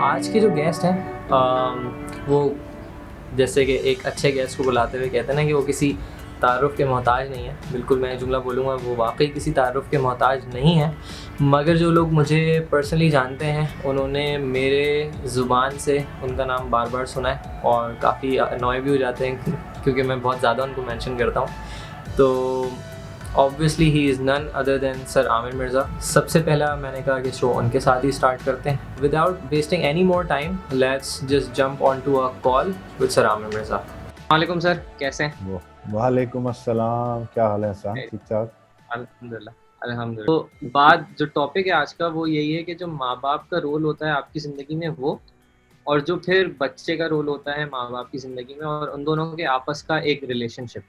आज के जो गेस्ट हैं वो जैसे कि एक अच्छे गेस्ट को बुलाते हुए कहते हैं ना कि वो किसी तारुफ़ के मोहताज नहीं है। बिल्कुल मैं जुमला बोलूँगा, वो वाक़ई किसी तारुफ़ के मोहताज नहीं है। मगर जो लोग मुझे पर्सनली जानते हैं, उन्होंने मेरे ज़ुबान से उनका नाम बार-बार सुना है और काफ़ी अनॉय भी हो जाते हैं क्योंकि मैं बहुत ज़्यादा उनको मेंशन करता हूँ। तो obviously he is none other than sir Aamir Mirza. सबसे पहला मैंने कहा कि शो उनके साथ ही स्टार्ट करते हैं। Without wasting any more time, let's just jump on to a call with sir Aamir Mirza. वालेकुम सर, कैसे हैं? वो वालेकुम अस्सलाम। क्या हाल है इंसान? ठीक ठाक। अल्हम्दुलिल्लाह, अल्हम्दुलिल्लाह। तो बात जो टॉपिक है आज का वो यही है कि जो माँ-बाप का रोल होता है आपकी ज़िंदगी में वो, और जो फिर बच्चे का रोल होता है माँ-बाप की ज़िंदगी में, और उन दोनों के आपस का एक रिलेशनशिप।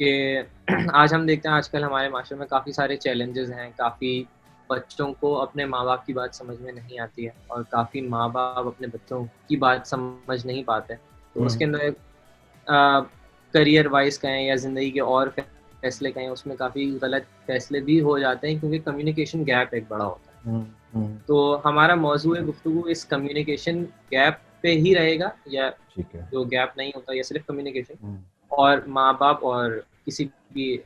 कि आज हम देखते हैं आजकल हमारे माशरे में काफ़ी सारे चैलेंजेस हैं, काफ़ी बच्चों को अपने माँ-बाप की बात समझ में नहीं आती है और काफ़ी माँ-बाप अपने बच्चों की बात समझ नहीं पाते। तो उसके हम्म अंदर करियर वाइज़ कहें या ज़िंदगी के और फैसले कहें, उसमें काफ़ी गलत फैसले भी हो जाते हैं क्योंकि कम्युनिकेशन गैप एक बड़ा होता है। हम्म हम्म, तो हमारा मौज़ूए गुफ्तगू इस कम्युनिकेशन गैप पे ही रहेगा, या ठीक है। जो गैप नहीं होता या सिर्फ़ कम्युनिकेशन हम्म और माँ-बाप और किसी भी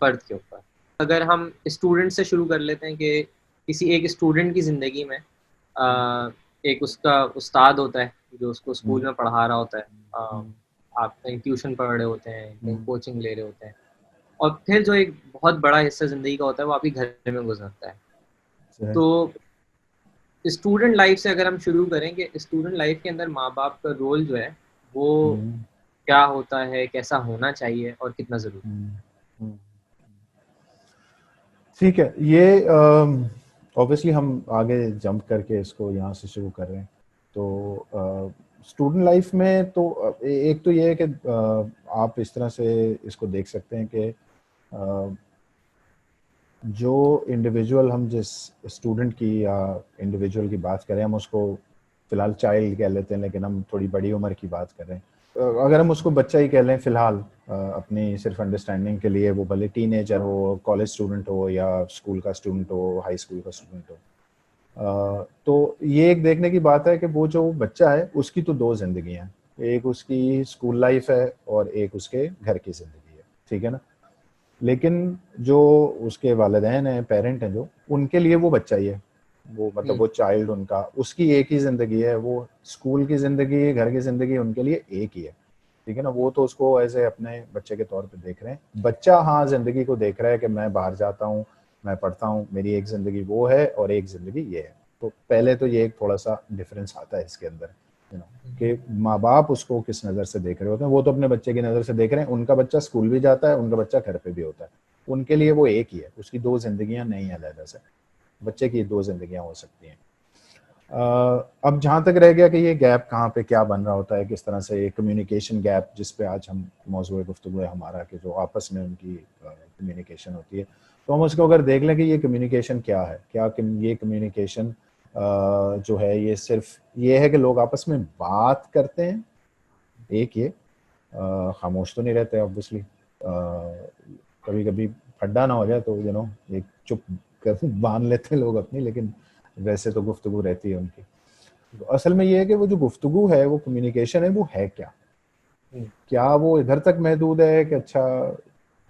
फ़र्द के ऊपर। अगर हम स्टूडेंट से शुरू कर लेते हैं कि किसी एक स्टूडेंट की ज़िंदगी में हम्म एक उसका उस्ताद होता है, जो उसको हम्म स्कूल में पढ़ा रहा होता है। हम्म आप कहीं ट्यूशन पढ़ रहे होते हैं, कहीं हम्म कोचिंग ले रहे होते हैं, और फिर जो एक बहुत बड़ा हिस्सा ज़िंदगी का होता है, वो आपके घर में गुज़रता है। सही। तो स्टूडेंट लाइफ़ से अगर हम शुरू करें कि स्टूडेंट लाइफ़ के अंदर माँ-बाप का रोल जो है, वो हम्म क्या होता है, कैसा होना चाहिए और कितना ज़रूरी है? हम्म हम्म, ठीक है। ये ऑब्वियसली हम आगे जंप करके इसको यहाँ से शुरू कर रहे हैं। तो स्टूडेंट लाइफ में तो एक तो ये है कि आप इस तरह से इसको देख सकते हैं कि जो इंडिविजुअल हम जिस स्टूडेंट की या इंडिविजुअल की बात करें, हम उसको फिलहाल चाइल्ड कह लेते हैं, लेकिन हम थोड़ी बड़ी उम्र की बात कर रहे हैं। अगर हम उसको बच्चा ही कह लें फिलहाल, अपनी सिर्फ अंडरस्टैंडिंग के लिए, वो भले टीनेजर हो, कॉलेज स्टूडेंट हो या स्कूल का स्टूडेंट हो, हाई स्कूल का स्टूडेंट हो, तो ये एक देखने की बात है कि वो जो बच्चा है उसकी तो दो जिंदगियां हैं। एक उसकी स्कूल लाइफ है और एक उसके घर की जिंदगी है, ठीक है ना। लेकिन जो उसके वालिदैन हैं, पेरेंट हैं, जो उनके लिए वो बच्चा ही है। वो मतलब हुँ, वो चाइल्ड, उनका उसकी एक ही ज़िंदगी है। वो स्कूल की ज़िंदगी, घर की ज़िंदगी उनके लिए एक ही है, ठीक है ना। वो तो उसको एज़ ए अपने बच्चे के तौर पे देख रहे हैं। बच्चा हाँ, ज़िंदगी को देख रहा है कि मैं बाहर जाता हूँ, मैं पढ़ता हूँ, मेरी एक ज़िंदगी वो है और एक ज़िंदगी ये है। तो पहले तो ये एक थोड़ा-सा डिफ़रेंस आता है इसके अंदर, यू नो, कि माँ-बाप उसको किस नज़र से देख रहे होते हैं। वो तो अपने बच्चे की नज़र से देख रहे हैं। उनका बच्चा स्कूल भी जाता है, उनका बच्चा घर पे भी होता है। उनके लिए वो एक ही है, उसकी दो ज़िंदगियाँ नहीं हैं अलग से। बच्चे की दो ज़िंदगियाँ हो सकती हैं। अब जहाँ तक रह गया कि ये गैप कहाँ पे क्या बन रहा होता है, किस तरह से ये कम्युनिकेशन गैप, जिस पे आज हम मौज़ूए गुफ्तगू है हमारा, कि जो आपस में उनकी कम्युनिकेशन होती है। तो हम उसको अगर देख लें कि ये कम्युनिकेशन क्या है, ये कम्युनिकेशन जो है, ये सिर्फ ये है कि लोग आपस में बात करते हैं, एक ये खामोश तो नहीं रहते ऑब्वियसली। कभी कभी फड्डा ना हो जाए तो एक चुप कर बांध लेते हैं लोग अपनी, लेकिन वैसे तो गुफ्तगू रहती है उनकी। तो असल में ये है कि वो जो गुफ्तगू है, वो कम्युनिकेशन है, वो है क्या? हुँ, क्या वो इधर तक महदूद है कि अच्छा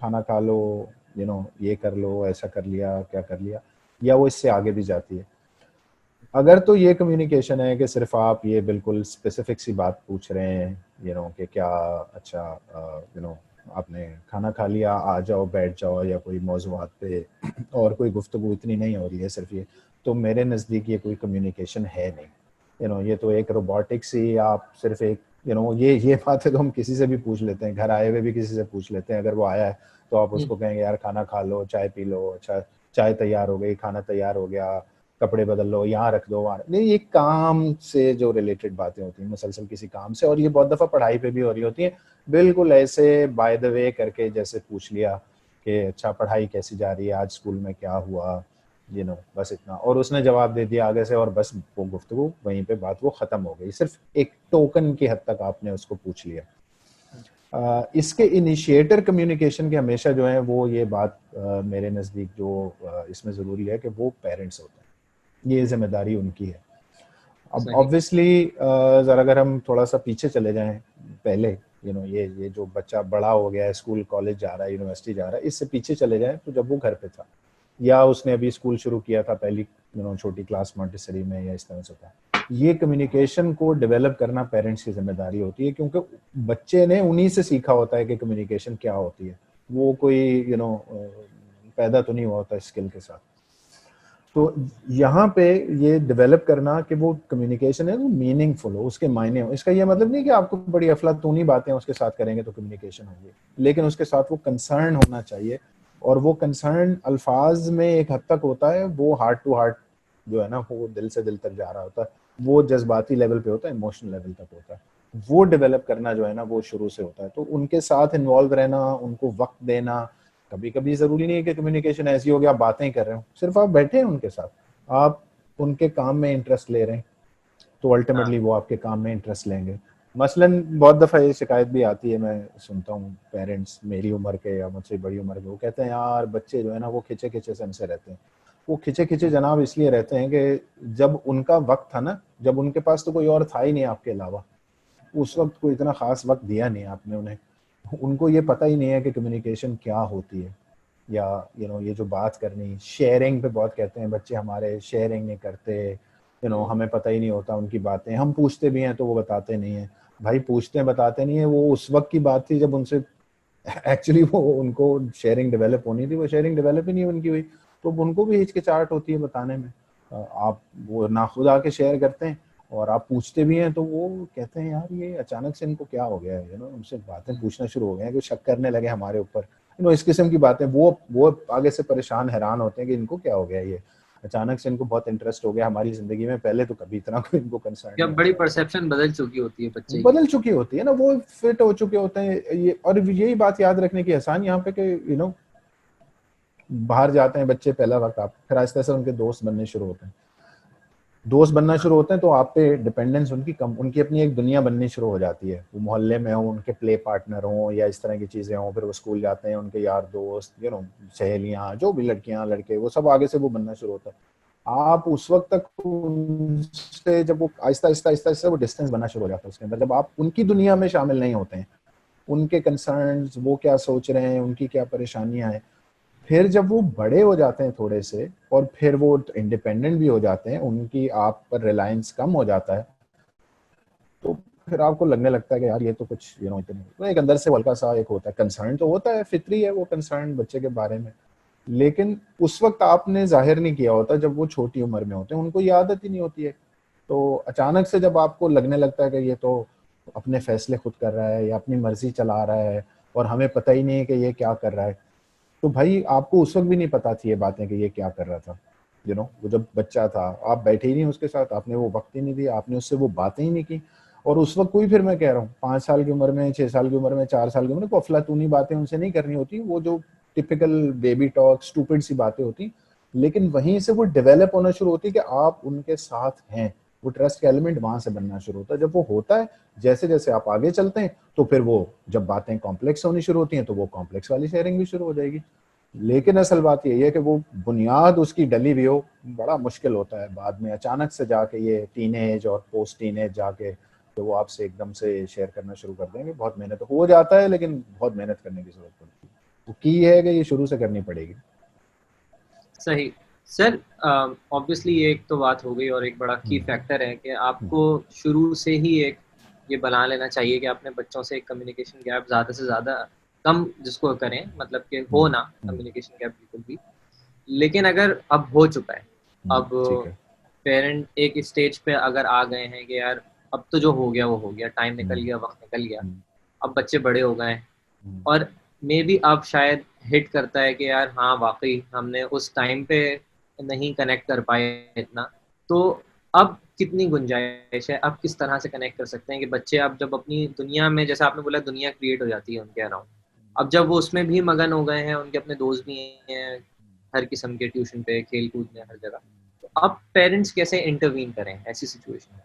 खाना खा लो, ये कर लो, ऐसा कर लिया, क्या कर लिया, या वो इससे आगे भी जाती है? अगर तो ये कम्युनिकेशन है कि सिर्फ आप ये बिल्कुल स्पेसिफिक सी बात पूछ रहे हैं, कि क्या, अच्छा, आपने खाना खा लिया, आ जाओ बैठ जाओ, या कोई मौज़ूआत पे और कोई गुफ्तगू इतनी नहीं हो रही है सिर्फ ये, तो मेरे नज़दीक ये कोई कम्युनिकेशन है नहीं। ये तो एक रोबोटिक्स ही, आप सिर्फ एक, ये बात है तो हम किसी से भी पूछ लेते हैं, घर आए हुए भी किसी से पूछ लेते हैं। अगर वो आया है तो आप हुँ, उसको कहेंगे यार खाना खा लो, चाय पी लो, अच्छा चाय तैयार हो गई, खाना तैयार हो गया, कपड़े बदल लो, यहाँ रख दो, वहाँ नहीं, ये काम से जो रिलेटेड बातें होती हैं, मुसलसल किसी काम से, और ये बहुत दफ़ा पढ़ाई पे भी हो रही होती है। बिल्कुल ऐसे बाय द वे करके, जैसे पूछ लिया कि अच्छा पढ़ाई कैसी जा रही है, आज स्कूल में क्या हुआ, बस इतना, और उसने जवाब दे दिया आगे से, और बस वो गुफ्तगू वहीं पे, बात वो ख़त्म हो गई। सिर्फ एक टोकन की हद तक आपने उसको पूछ लिया। इसके इनिशिएटर कम्युनिकेशन के हमेशा जो है, वो ये बात मेरे नज़दीक जो इसमें ज़रूरी है कि वो पेरेंट्स होते हैं। ये जिम्मेदारी उनकी है। अब सही। ऑब्वियसली जरा अगर हम थोड़ा सा पीछे चले जाएं, पहले ये जो बच्चा बड़ा हो गया है, स्कूल कॉलेज जा रहा है, यूनिवर्सिटी जा रहा है, इससे पीछे चले जाएं तो जब वो घर पे था या उसने अभी स्कूल शुरू किया था पहली छोटी क्लास मॉन्टेसरी में या इस तरह से था, ये कम्युनिकेशन को डेवलप करना पेरेंट्स की जिम्मेदारी होती है, क्योंकि बच्चे ने उन्हीं से सीखा होता है कि कम्युनिकेशन क्या होती है। वो कोई पैदा तो नहीं हुआ होता स्किल के साथ। तो यहाँ पे ये डेवलप करना कि वो कम्युनिकेशन है वो मीनिंगफुल हो, उसके मायने हो। इसका ये मतलब नहीं कि आपको बड़ी अफलातूनी बातें उसके साथ करेंगे तो कम्युनिकेशन होगी, लेकिन उसके साथ वो कंसर्न होना चाहिए, और वो कंसर्न अल्फाज में एक हद तक होता है, वो हार्ट टू हार्ट जो है ना, वो दिल से दिल तक जा रहा होता है, वो जज्बाती लेवल पे होता है, इमोशनल लेवल तक होता है। वो डेवलप करना जो है ना वो शुरू से होता है। तो उनके साथ इन्वॉल्व रहना, उनको वक्त देना, कभी कभी जरूरी नहीं है कि कम्युनिकेशन ऐसी हो गया आप बातें कर रहे हो, सिर्फ आप बैठे हैं उनके साथ, आप उनके काम में इंटरेस्ट ले रहे हैं, तो अल्टीमेटली हाँ। वो आपके काम में इंटरेस्ट लेंगे। मसलन बहुत दफ़ा ये शिकायत भी आती है, मैं सुनता हूँ पेरेंट्स मेरी उम्र के या मुझसे बड़ी उम्र के, वो कहते हैं यार बच्चे जो है ना वो खिंचे खिंचे से हमसे रहते हैं। वो खिंचे खिंचे जनाब इसलिए रहते हैं कि जब उनका वक्त था ना, जब उनके पास तो कोई और था ही नहीं आपके अलावा, उस वक्त कोई इतना खास वक्त दिया नहीं आपने उन्हें, उनको ये पता ही नहीं है कि कम्युनिकेशन क्या होती है, या ये जो बात करनी, शेयरिंग पे बहुत कहते हैं बच्चे हमारे, शेयरिंग नहीं करते, हमें पता ही नहीं होता उनकी बातें, हम पूछते भी हैं तो वो बताते नहीं है। भाई पूछते हैं बताते नहीं है, वो उस वक्त की बात थी जब उनसे एक्चुअली वो उनको शेयरिंग डेवलप होनी थी, वो शेयरिंग डेवलप ही नहीं उनकी हुई, तो उनको भी हिचकिचाहट होती है बताने में। आप वो ना खुद आके शेयर करते हैं और आप पूछते भी हैं तो वो कहते हैं यार ये अचानक से इनको क्या हो गया है, उनसे बातें पूछना शुरू हो गए हैं, कुछ शक करने लगे हमारे ऊपर, इस किस्म की बातें। वो आगे से परेशान हैरान होते हैं कि इनको क्या हो गया, ये अचानक से इनको बहुत इंटरेस्ट हो गया हमारी जिंदगी में, पहले तो कभी इतना कोई इनको कंसर्न क्या नहीं बड़ी होता था। परसेप्शन बदल चुकी होती है बच्चे की। बदल चुकी होती है ना, वो फिट हो चुके होते हैं ये। और यही बात याद रखने की आसान यहाँ पे कि बाहर जाते हैं बच्चे पहला वक्त, आप फिर आहिस्ता से उनके दोस्त बनने शुरू होते हैं, दोस्त बनना शुरू होते हैं तो आप पे डिपेंडेंस उनकी कम, उनकी अपनी एक दुनिया बननी शुरू हो जाती है। वो मोहल्ले में हो, उनके प्ले पार्टनर हो या इस तरह की चीजें हो, फिर वो स्कूल जाते हैं, उनके यार दोस्त सहेलियां, जो भी लड़कियां लड़के, वो सब आगे से वो बनना शुरू होता है। आप उस वक्त तक उनसे, जब वो आहिस्ता आहिस्ता आहिस्ता आहिस्ता वो डिस्टेंस बनना शुरू हो जाता है उसके अंदर, जब आप उनकी दुनिया में शामिल नहीं होते हैं, उनके कंसर्न्स, वो क्या सोच रहे हैं, उनकी क्या परेशानियां हैं। फिर जब वो बड़े हो जाते हैं थोड़े से, और फिर वो इंडिपेंडेंट भी हो जाते हैं, उनकी आप पर रिलायंस कम हो जाता है, तो फिर आपको लगने लगता है कि यार ये तो कुछ इतने, तो एक अंदर से हल्का सा एक होता है कंसर्न, तो होता है, फितरी है वो कंसर्न बच्चे के बारे में। लेकिन उस वक्त आपने जाहिर नहीं किया होता, जब वो छोटी उम्र में होते हैं, उनको ये आदत ही नहीं होती है। तो अचानक से जब आपको लगने लगता है कि ये तो अपने फैसले खुद कर रहा है या अपनी मर्जी चला रहा है, और हमें पता ही नहीं है कि ये क्या कर रहा है, तो भाई आपको उस वक्त भी नहीं पता थी ये बातें कि ये क्या कर रहा था। वो जब बच्चा था आप बैठे ही नहीं उसके साथ, आपने वो वक्त ही नहीं दिया, आपने उससे वो बातें ही नहीं की। और उस वक्त कोई, फिर मैं कह रहा हूँ 5 साल की उम्र में, 6 साल की उम्र में, 4 साल की उम्र में, को अफलातूनी बातें उनसे नहीं करनी होती, वो जो टिपिकल बेबी टॉक स्टूपिड सी बातें होती, लेकिन वहीं से वो डेवलप होना शुरू होती है कि आप उनके साथ हैं। वो ट्रस्ट का एलिमेंट वहां से बनना शुरू होता है। जब वो होता है, जैसे जैसे आप आगे चलते हैं, तो फिर वो जब बातें कॉम्प्लेक्स होनी शुरू होती हैं तो वो कॉम्प्लेक्स वाली शेयरिंग भी शुरू हो जाएगी। लेकिन असल बात यही है कि वो बुनियाद उसकी डली हुई हो, बड़ा मुश्किल होता है बाद में अचानक से जाके ये टीनेज और पोस्ट टीनेज जाके, तो वो आपसे एकदम से शेयर करना शुरू कर देंगे। बहुत मेहनत हो जाता है, लेकिन बहुत मेहनत करने की जरूरत पड़ती है। तो की है कि ये शुरू से करनी पड़ेगी। सही। सर, ऑब्वियसली ये एक तो बात हो गई, और एक बड़ा की हम्म, फैक्टर है कि हम्म, आपको शुरू से ही एक ये बना लेना चाहिए कि अपने बच्चों से एक कम्युनिकेशन गैप ज़्यादा से ज़्यादा कम जिसको करें, मतलब कि हो हम्म, ना हम्म, कम्युनिकेशन गैप बिल्कुल भी। लेकिन अगर अब हो चुका है, अब ठीक है। पेरेंट एक स्टेज पे अगर आ गए हैं कि यार अब तो जो हो गया वो हो गया, टाइम निकल हम्म, गया, वक्त निकल गया, हम्म, अब बच्चे बड़े हो गए हैं, हम्म, और मे बी अब शायद हिट करता है कि यार हाँ वाकई हमने उस टाइम पे नहीं कनेक्ट कर पाए इतना, तो अब कितनी गुंजाइश है, अब किस तरह से कनेक्ट कर सकते हैं कि बच्चे अब जब अपनी दुनिया में, जैसा आपने बोला, दुनिया क्रिएट हो जाती है उनके अराउंड, अब जब वो उसमें भी मगन हो गए हैं, उनके अपने दोस्त भी हैं हर किस्म के, ट्यूशन पे, खेल कूद में, हर जगह, तो अब पेरेंट्स कैसे इंटरवीन करें ऐसी सिचुएशन में।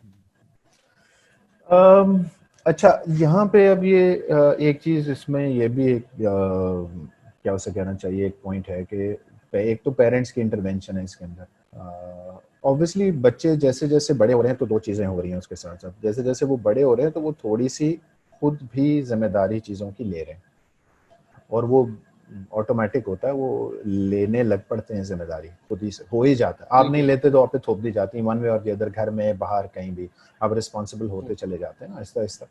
अम, अच्छा, यहाँ पे अब ये एक चीज इसमें ये भी एक क्या उसे कहना चाहिए, एक पॉइंट है कि एक तो पेरेंट्स की इंटरवेंशन है इसके अंदर। ऑब्वियसली बच्चे जैसे जैसे बड़े हो रहे हैं तो दो चीज़ें हो रही हैं उसके साथ साथ, जैसे जैसे वो बड़े हो रहे हैं तो वो थोड़ी सी खुद भी जिम्मेदारी चीज़ों की ले रहे हैं, और वो ऑटोमेटिक होता है, वो लेने लग पड़ते हैं जिम्मेदारी, खुद ही से हो ही जाता है। आप नहीं बिल्कुल। लेते तो आप पे थोप दी जाती है, वन वे और दी अदर, घर में बाहर कहीं भी आप रिस्पॉन्सिबल होते चले जाते हैं आहिस्ता आहिस्ता।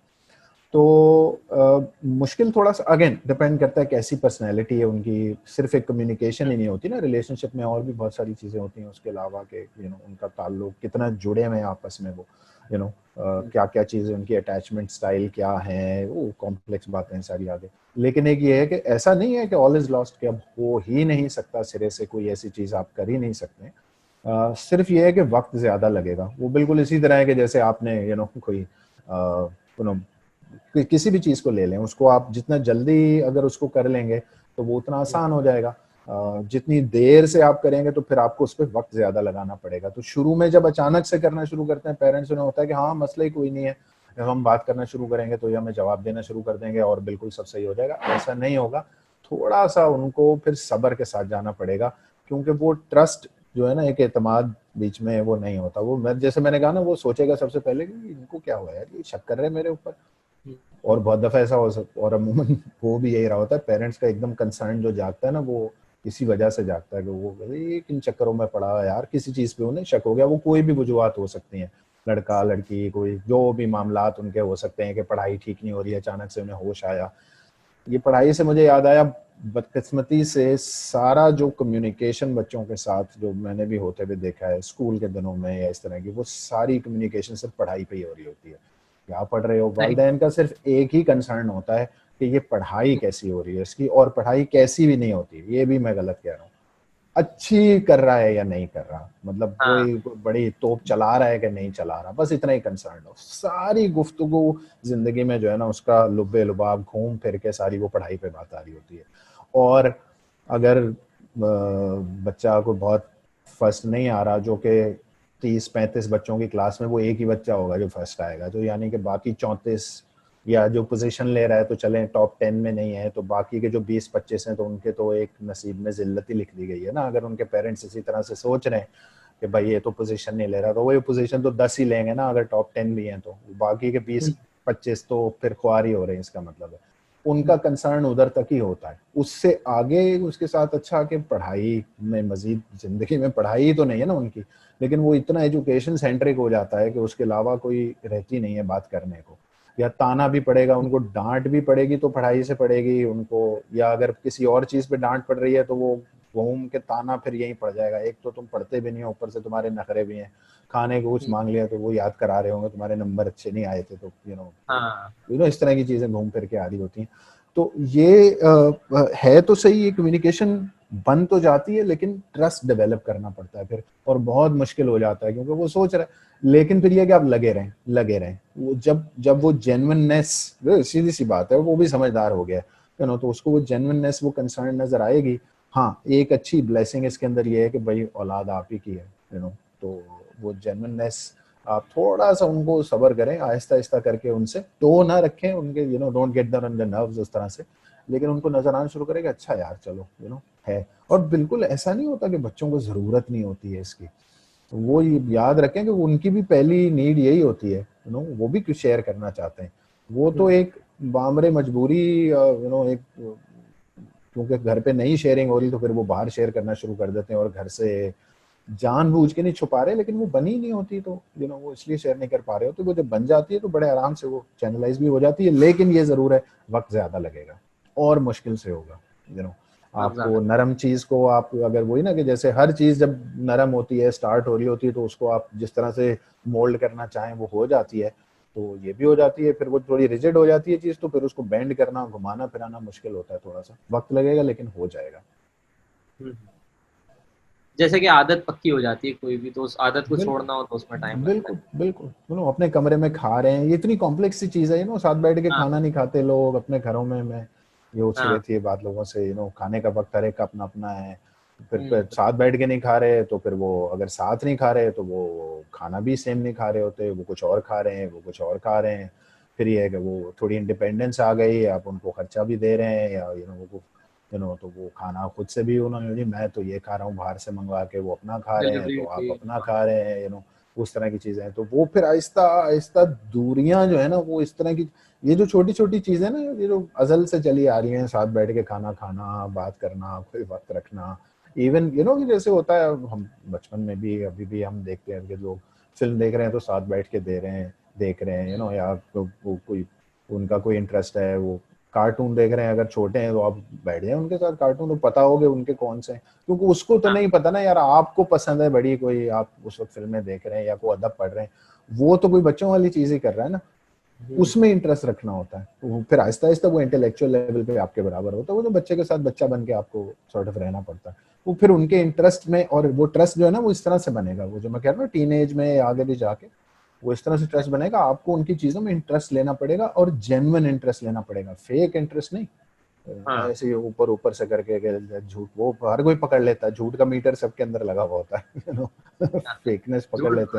तो मुश्किल थोड़ा सा अगेन डिपेंड करता है कैसी पर्सनैलिटी है उनकी, सिर्फ एक कम्युनिकेशन ही नहीं होती ना रिलेशनशिप में, और भी बहुत सारी चीज़ें होती हैं उसके अलावा के उनका ताल्लुक कितना जुड़े हुए हैं आपस में, वो क्या क्या चीज़ें उनकी अटैचमेंट स्टाइल क्या है, वो कॉम्प्लेक्स बातें हैं सारी आगे। लेकिन एक ये है कि ऐसा नहीं है कि ऑल इज लॉस्ट, कि अब हो ही नहीं सकता सिरे से कोई ऐसी चीज़ आप कर ही नहीं सकते। सिर्फ ये है कि वक्त ज़्यादा लगेगा। वो बिल्कुल इसी तरह है कि जैसे आपने कोई किसी भी चीज़ को ले लें, उसको आप जितना जल्दी अगर उसको कर लेंगे तो वो उतना आसान हो जाएगा। जितनी देर से आप करेंगे तो फिर आपको उस पर वक्त ज़्यादा लगाना पड़ेगा। तो शुरू में जब अचानक से करना शुरू करते हैं पेरेंट्स, उन्हें होता है कि हाँ मसला ही कोई नहीं है, जब हम बात करना शुरू करेंगे तो ये हमें जवाब देना शुरू कर देंगे और बिल्कुल सब सही हो जाएगा। ऐसा नहीं होगा, थोड़ा सा उनको फिर सब्र के साथ जाना पड़ेगा, क्योंकि वो ट्रस्ट जो है ना, एक एतमाद बीच में वो नहीं होता। वो जैसे मैंने कहा ना, वो सोचेगा सबसे पहले कि इनको क्या हुआ यार, ये शक कर रहे हैं मेरे ऊपर। और बहुत दफा ऐसा हो सकता, और अमूमन हो भी यही रहा होता है, पेरेंट्स का एकदम कंसर्न जो जागता है ना, वो इसी वजह से जागता है कि वो ये किन चक्करों में पड़ा है यार, किसी चीज पे उन्हें शक हो गया। वो कोई भी वजूहत हो सकती हैं, लड़का लड़की कोई जो भी मामलात उनके हो सकते हैं, कि पढ़ाई ठीक नहीं हो रही है, अचानक से उन्हें होश आया। ये पढ़ाई से मुझे याद आया, बदकिस्मती से सारा जो कम्युनिकेशन बच्चों के साथ जो मैंने भी होते हुए देखा है स्कूल के दिनों में या इस तरह की, वो सारी कम्युनिकेशन सिर्फ पढ़ाई पे ही हो रही होती है। क्या पढ़ रहे हो, राइट। वालिदैन का सिर्फ एक ही कंसर्न होता है कि ये पढ़ाई कैसी हो रही है इसकी, और पढ़ाई कैसी भी नहीं होती, ये भी मैं गलत कह रहा हूँ, अच्छी कर रहा है या नहीं कर रहा, मतलब हाँ। कोई बड़ी तोप चला रहा है कि नहीं चला रहा, बस इतना ही कंसर्न हो। सारी गुफ्तगू जिंदगी में जो है ना, उसका लुब्बे लुबाब घूम फिर के सारी वो पढ़ाई पे बात आ रही होती है। और अगर बच्चा को बहुत फर्स्ट नहीं आ रहा, जो कि 30-35 बच्चों की क्लास में वो एक ही बच्चा होगा जो फर्स्ट आएगा, तो यानी कि बाकी 34 या जो पोजीशन ले रहा है, तो चलें टॉप 10 में नहीं है, तो बाकी के जो 20-25 हैं तो उनके तो एक नसीब में जिल्लत ही लिख दी गई है ना। अगर उनके पेरेंट्स इसी तरह से सोच रहे हैं कि भाई ये तो पोजीशन नहीं ले रहा, तो वो ये पोजीशन तो 10 ही लेंगे ना, अगर टॉप 10 भी हैं तो बाकी के 20-25 तो फिर खुआरी हो रहे हैं, इसका मतलब है उनका कंसर्न उधर तक ही होता है। उससे आगे उसके साथ अच्छा कि पढ़ाई में मजीद, जिंदगी में पढ़ाई तो नहीं है ना उनकी, लेकिन वो इतना एजुकेशन सेंट्रिक हो जाता है कि उसके अलावा कोई रहती नहीं है बात करने को। या ताना भी पड़ेगा उनको, डांट भी पड़ेगी तो पढ़ाई से पड़ेगी उनको, या अगर किसी और चीज पे डांट पड़ रही है तो वो घूम के ताना फिर यहीं पड़ जाएगा, एक तो तुम पढ़ते भी नहीं हो, ऊपर से तुम्हारे नखरे भी हैं, खाने को कुछ मांग लिया तो वो याद करा रहे होंगे तुम्हारे नंबर अच्छे नहीं आए थे, तो हाँ। इस तरह की चीजें घूम फिर के आ रही होती हैं। तो ये है तो सही, ये कम्युनिकेशन बन तो जाती है, लेकिन ट्रस्ट डेवलप करना पड़ता है फिर, और बहुत मुश्किल हो जाता है, क्योंकि वो सोच रहा है। लेकिन फिर ये कि आप लगे रहें लगे रहें, वो जब जब वो जेन्युइननेस, सीधी सी बात है, वो भी समझदार हो गया तो उसको वो जेन्युइननेस, वो कंसर्न नजर आएगी। हाँ, एक अच्छी ब्लेसिंग इसके अंदर ये है कि भाई औलाद आप ही की है, तो वो जेन्युइननेस, आप थोड़ा सा उनको सब्र करें, आहिस्ता आहिस्ता करके उनसे तो ना रखें उनके, don't get them on the nerves उस तरह से, लेकिन उनको नजर आना शुरू करें कि अच्छा यार चलो है। और बिल्कुल ऐसा नहीं होता कि बच्चों को जरूरत नहीं होती है इसकी, तो वो ये याद रखें कि उनकी भी पहली नीड यही होती है, वो भी कुछ शेयर करना चाहते हैं। वो तो एक बामरे मजबूरी, एक, क्योंकि घर पे नहीं शेयरिंग हो रही तो फिर वो बाहर शेयर करना शुरू कर देते हैं, और घर से जानबूझ के नहीं छुपा रहे, लेकिन वो बनी नहीं होती, तो वो इसलिए शेयर नहीं कर पा रहे होते। वो जब बन जाती है तो बड़े आराम से वो चैनलाइज भी हो जाती है, लेकिन ये जरूर है, वक्त ज्यादा लगेगा और मुश्किल से होगा। बहुत आपको ज्यादा। नरम चीज को, आप अगर वही ना कि जैसे हर चीज जब नरम होती है, स्टार्ट हो रही होती है, तो उसको आप जिस तरह से मोल्ड करना चाहें वो हो जाती है, तो ये भी हो जाती है। फिर वो थोड़ी रिजिड हो जाती है चीज, तो फिर उसको बेंड करना, घुमाना फिराना मुश्किल होता है, थोड़ा सा वक्त लगेगा लेकिन हो जाएगा। हम्म। जैसे कि आदत पक्की हो जाती है कोई भी, तो उस आदत को बिल्कुल छोड़ना हो तो उसमें टाइम लगता बिल्कुल है। बिल्कुल, अपने कमरे में खा रहे हैं, ये इतनी कॉम्प्लेक्स सी चीज है, साथ बैठ के हाँ। खाना नहीं खाते लोग अपने घरों में। मैं ये होती हाँ। रहती है बात लोगों से, खाने का वक्त हर एक का अपना अपना है। फिर हम्म। साथ बैठ के नहीं खा रहे, तो फिर वो अगर साथ नहीं खा रहे तो वो खाना भी सेम नहीं खा रहे होते, वो कुछ और खा रहे हैं, वो कुछ और खा रहे हैं। फिर ये है कि वो थोड़ी इंडिपेंडेंस आ गई, आप उनको खर्चा भी दे रहे हैं, या वो तो वो खाना खुद से भी उन्होंने, जी मैं तो ये खा रहा हूँ बाहर से मंगवा के, वो अपना खा रहे हैं डिलीवरी तो आप पे। अपना खा रहे हैं, उस तरह की चीजें हैं। तो वो फिर आहिस्ता आहिस्ता दूरियां जो है ना, वो इस तरह की, ये जो छोटी छोटी चीजें ना, ये जो अजल से चली आ रही हैं, साथ बैठ के खाना खाना, बात करना, कोई वक्त रखना, इवन कि जैसे होता है, हम बचपन में भी अभी भी हम देखते हैं कि लोग फिल्म देख रहे हैं तो साथ बैठ के देख रहे हैं, या कोई उनका कोई इंटरेस्ट है, वो कार्टून देख रहे हैं, अगर छोटे हैं तो आप बैठ जाए उनके साथ, कार्टून तो पता होगे उनके कौन से हैं, क्योंकि उसको तो हाँ। नहीं पता ना यार, आपको पसंद है बड़ी कोई, आप उस वक्त फिल्में देख रहे हैं या कोई अदब पढ़ रहे हैं, वो तो कोई बच्चों वाली चीज ही कर रहा है ना, जी। उसमें इंटरेस्ट रखना होता है। तो फिर आहिस्ता आहिस्ता वो इंटेलेक्चुअल लेवल पे आपके बराबर होता है, वो तो बच्चे के साथ बच्चा बन के आपको सॉर्ट ऑफ रहना पड़ता है। वो फिर उनके इंटरेस्ट में, और वो ट्रस्ट जो है ना, वो इस तरह से बनेगा, वो जो मैं कह रहा हूँ टीन एज में आगे भी जाके वो इस तरह से ट्रस्ट बनेगा, आपको उनकी चीजों में इंटरेस्ट लेना पड़ेगा, और जेन्युइन इंटरेस्ट लेना पड़ेगा, फेक इंटरेस्ट नहीं। हाँ। ऐसे ही ऊपर ऊपर से करके के झूठ, वो हर कोई पकड़ लेता है, झूठ का मीटर सबके अंदर लगा हुआ होता है फेकनेस पकड़ झूठ लेते हैं।